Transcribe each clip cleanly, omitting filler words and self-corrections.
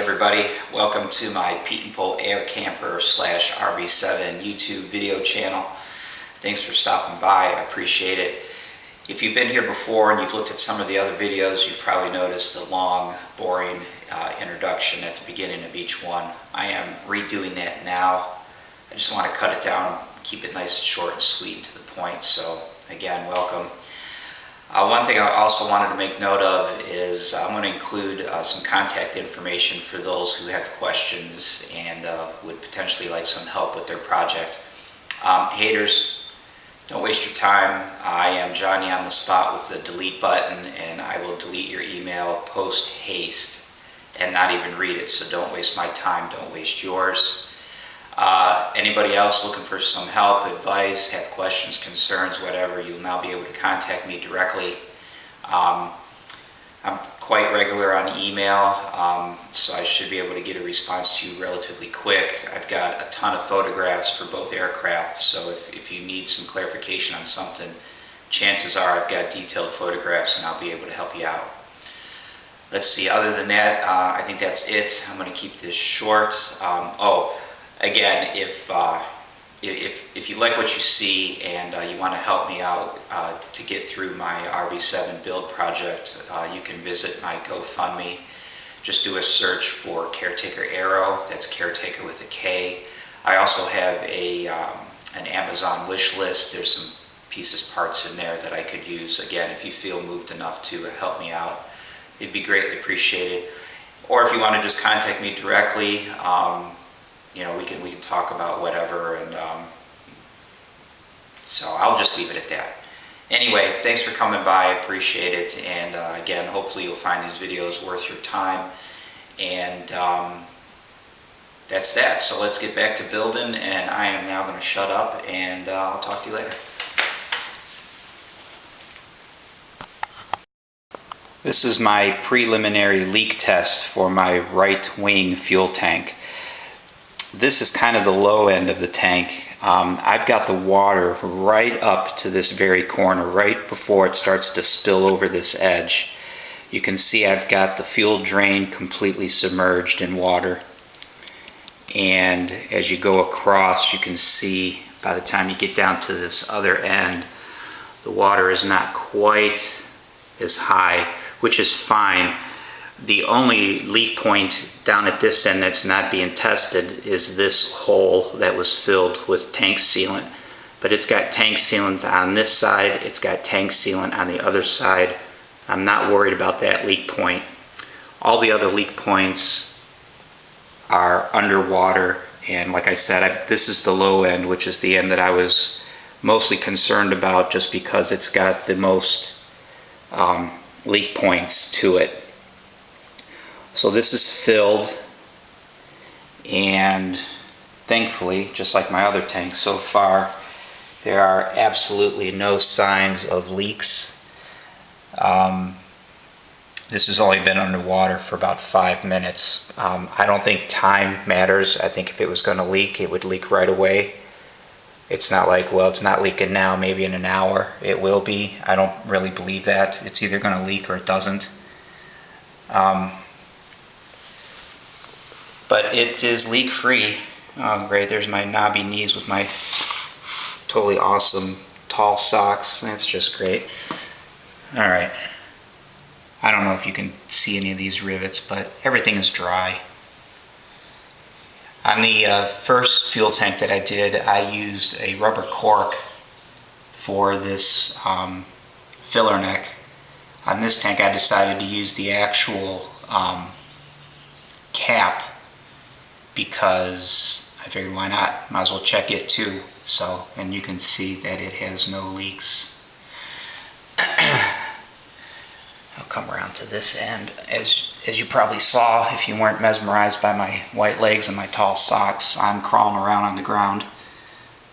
everybody, welcome to my Pete and Pole Air Camper / RV7 YouTube video channel. Thanks for stopping by, I appreciate it. If you've been here before and you've looked at some of the other videos, you've probably noticed the long, boring introduction at the beginning of each one. I am redoing that now. I just want to cut it down, keep it nice and short and sweet and to the point, so again, welcome. One thing I also wanted to make note of is I'm going to include some contact information for those who have questions and would potentially like some help with their project. Haters, don't waste your time. I am Johnny on the spot with the delete button, and I will delete your email post haste and not even read it, so don't waste my time, don't waste yours. Anybody else looking for some help, advice, have questions, concerns, whatever, you'll now be able to contact me directly. I'm quite regular on email, so I should be able to get a response to you relatively quick. I've got a ton of photographs for both aircraft, so if you need some clarification on something, chances are I've got detailed photographs and I'll be able to help you out. Let's see, other than that, I think that's it. I'm going to keep this short. Again, if you like what you see and you want to help me out to get through my RV7 build project, you can visit my GoFundMe. Just do a search for Caretaker Aero. That's Caretaker with a K. I also have an Amazon wish list. There's some pieces, parts in there that I could use. Again, if you feel moved enough to help me out, it'd be greatly appreciated. Or if you want to just contact me directly, you know, we can talk about whatever, and so I'll just leave it at that. Anyway, thanks for coming by, I appreciate it, and again, hopefully you'll find these videos worth your time, and that's that. So let's get back to building, and I am now going to shut up, and I'll talk to you later. This is my preliminary leak test for my right wing fuel tank. This is kind of the low end of the tank. I've got the water right up to this very corner, right before it starts to spill over this edge. You can see I've got the fuel drain completely submerged in water. And as you go across, you can see by the time you get down to this other end, the water is not quite as high, which is fine. The only leak point down at this end that's not being tested is this hole that was filled with tank sealant. But it's got tank sealant on this side, it's got tank sealant on the other side. I'm not worried about that leak point. All the other leak points are underwater, and like I said, this is the low end, which is the end that I was mostly concerned about just because it's got the most leak points to it. So this is filled, and thankfully, just like my other tank so far, there are absolutely no signs of leaks. This has only been underwater for about 5 minutes. I don't think time matters. I think if it was going to leak, it would leak right away. It's not like, well, it's not leaking now, maybe in an hour it will be. I don't really believe that. It's either going to leak or it doesn't. But it is leak-free. Right, there's my knobby knees with my totally awesome tall socks. That's just great. Alright. I don't know if you can see any of these rivets, but everything is dry. On the first fuel tank that I did, I used a rubber cork for this filler neck. On this tank, I decided to use the actual cap, because I figured why not, might as well check it too. So, and you can see that it has no leaks. I'll come around to this end. As you probably saw, if you weren't mesmerized by my white legs and my tall socks, I'm crawling around on the ground,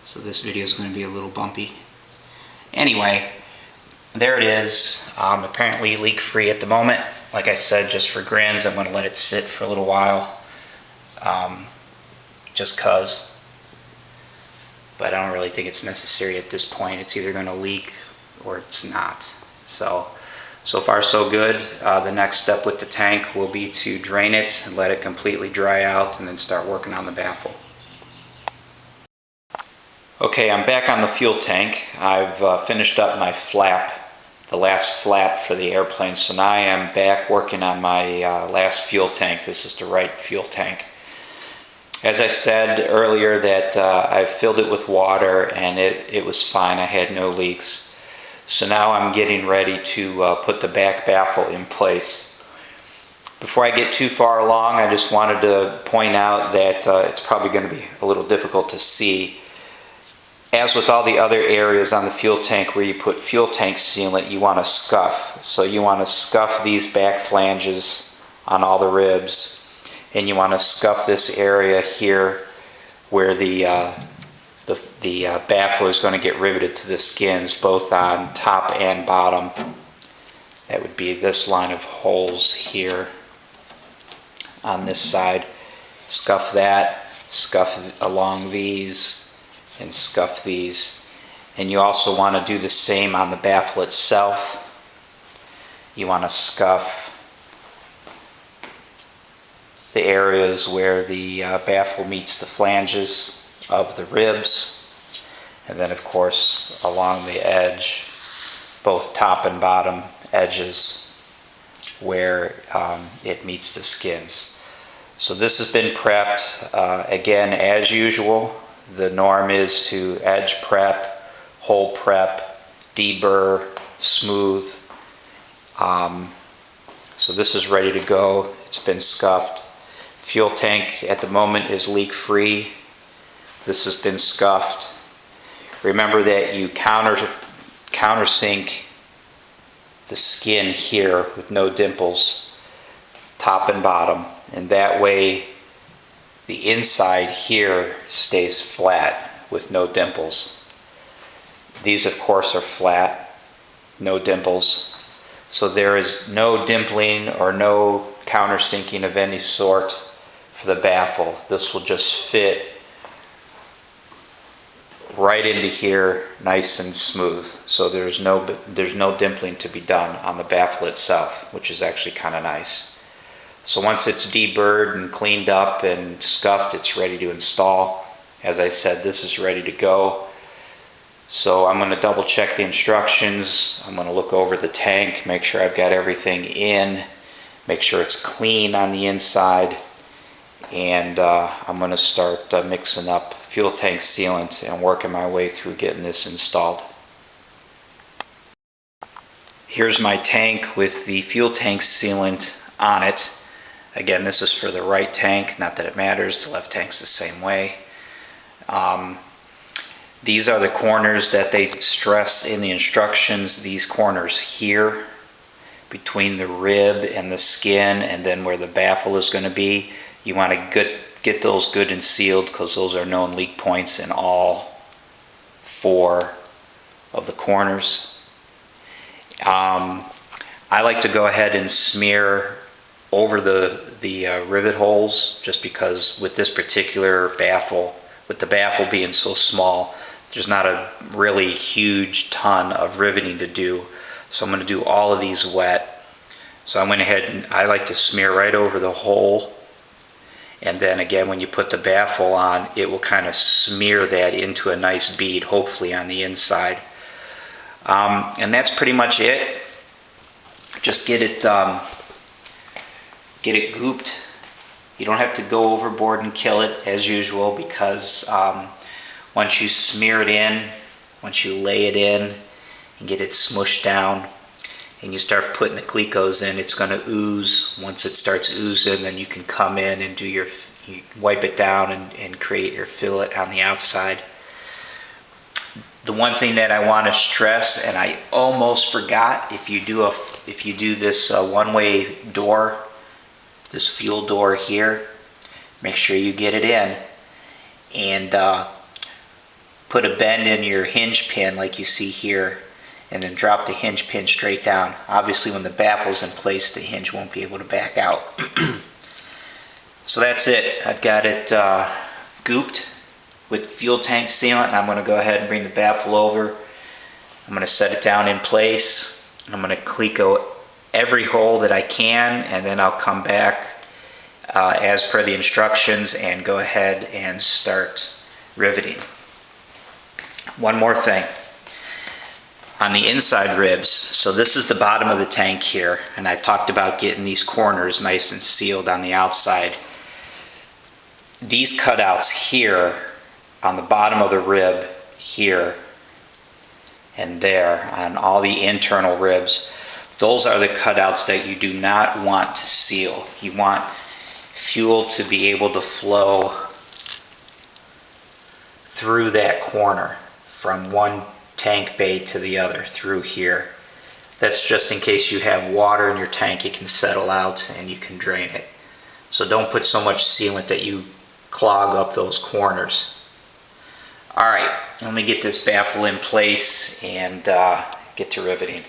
so this video is going to be a little bumpy. Anyway, there it is. Apparently leak-free at the moment. Like I said, just for grins, I'm going to let it sit for a little while. Just cause, but I don't really think it's necessary at this point. It's either going to leak or it's not. So So far so good. The next step with the tank will be to drain it and let it completely dry out and then start working on the baffle. Okay, I'm back on the fuel tank. I've finished up my flap, the last flap for the airplane, so now I am back working on my last fuel tank. This is the right fuel tank. As I said earlier that I filled it with water and it was fine. I had no leaks. So now I'm getting ready to put the back baffle in place. Before I get too far along, I just wanted to point out that it's probably going to be a little difficult to see. As with all the other areas on the fuel tank where you put fuel tank sealant, you want to scuff. So you want to scuff these back flanges on all the ribs, and you want to scuff this area here where the baffle is going to get riveted to the skins, both on top and bottom. That would be this line of holes here on this side. Scuff that, scuff along these, and scuff these. And you also want to do the same on the baffle itself. You want to scuff the areas where the baffle meets the flanges of the ribs, and then of course along the edge, both top and bottom edges where it meets the skins. So this has been prepped. Again, as usual, the norm is to edge prep, hole prep, deburr, smooth. So this is ready to go. It's been scuffed. Fuel tank at the moment is leak free. This has been scuffed. Remember that you countersink the skin here with no dimples, top and bottom, and that way the inside here stays flat with no dimples. These of course are flat, no dimples, so there is no dimpling or no countersinking of any sort for the baffle. This will just fit right into here nice and smooth, so there's no dimpling to be done on the baffle itself, which is actually kind of nice. So once it's deburred and cleaned up and scuffed, it's ready to install. As I said, this is ready to go. So I'm going to double check the instructions. I'm going to look over the tank, make sure I've got everything in, make sure it's clean on the inside, and I'm going to start mixing up fuel tank sealant and working my way through getting this installed. Here's my tank with the fuel tank sealant on it. Again, this is for the right tank, not that it matters, the left tank's the same way. These are the corners that they stress in the instructions, these corners here between the rib and the skin, and then where the baffle is going to be. You want to get those good and sealed, because those are known leak points in all 4 of the corners. I like to go ahead and smear over the rivet holes, just because with this particular baffle, with the baffle being so small, there's not a really huge ton of riveting to do. So I'm going to do all of these wet. So I went ahead and I like to smear right over the hole, and then again when you put the baffle on, it will kind of smear that into a nice bead, hopefully on the inside. And that's pretty much it. Just get it gooped. You don't have to go overboard and kill it as usual, because once you smear it in, once you lay it in and get it smushed down and you start putting the clecos in, it's going to ooze. Once it starts oozing, then you can come in and do you wipe it down and create your fillet on the outside. The one thing that I want to stress, and I almost forgot, if you do this one-way door, this fuel door here, make sure you get it in and put a bend in your hinge pin like you see here, and then drop the hinge pin straight down. Obviously when the baffle's in place, the hinge won't be able to back out. So that's it. I've got it gooped with fuel tank sealant, and I'm going to go ahead and bring the baffle over. I'm going to set it down in place, and I'm going to cleco every hole that I can, and then I'll come back as per the instructions and go ahead and start riveting. One more thing. On the inside ribs, so this is the bottom of the tank here, and I talked about getting these corners nice and sealed on the outside. These cutouts here on the bottom of the rib here and there on all the internal ribs, those are the cutouts that you do not want to seal. You want fuel to be able to flow through that corner from one tank bay to the other through here. That's just in case you have water in your tank, it can settle out and you can drain it. So don't put so much sealant that you clog up those corners. Alright, let me get this baffle in place and get to riveting.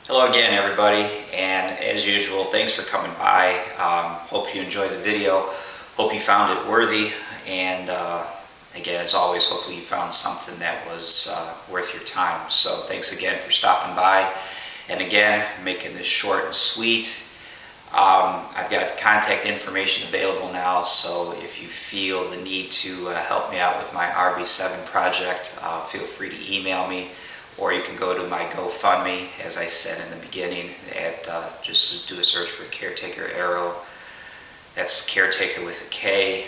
Hello again everybody, and as usual, thanks for coming by. Hope you enjoyed the video. Hope you found it worthy, and again, as always, hopefully you found something that was worth your time. So thanks again for stopping by, and again, making this short and sweet. I've got contact information available now, so if you feel the need to help me out with my RB7 project, feel free to email me, or you can go to my GoFundMe, as I said in the beginning, at just do a search for Caretaker Arrow. That's Caretaker with a K.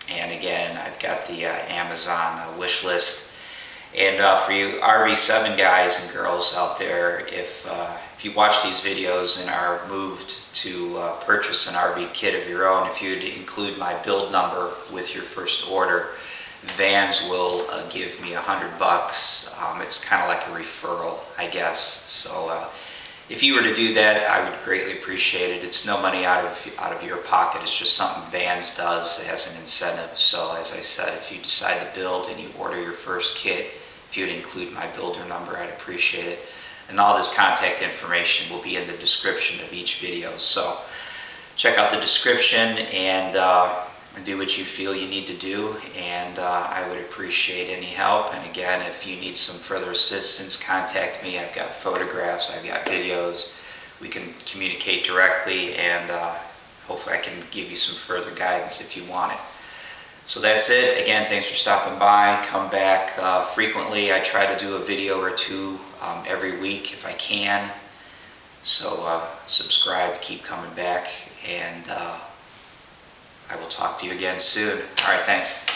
And again, I've got the Amazon wish list. And for you RB7 guys and girls out there, if you watch these videos and are moved to purchase an RB kit of your own, if you'd include my build number with your first order, Vans will give me $100. It's kind of like a referral, I guess. So if you were to do that, I would greatly appreciate it. It's no money out of your pocket. It's just something Vans does as an incentive. So as I said, if you decide to build and you order your first kit, if you'd include my builder number, I'd appreciate it. And all this contact information will be in the description of each video. So check out the description and do what you feel you need to do, and I would appreciate any help. And again, if you need some further assistance, contact me. I've got photographs, I've got videos. We can communicate directly, and hopefully I can give you some further guidance if you want it. So that's it. Again, thanks for stopping by. Come back frequently. I try to do a video or two every week if I can. So subscribe, keep coming back, and I will talk to you again soon. All right, thanks.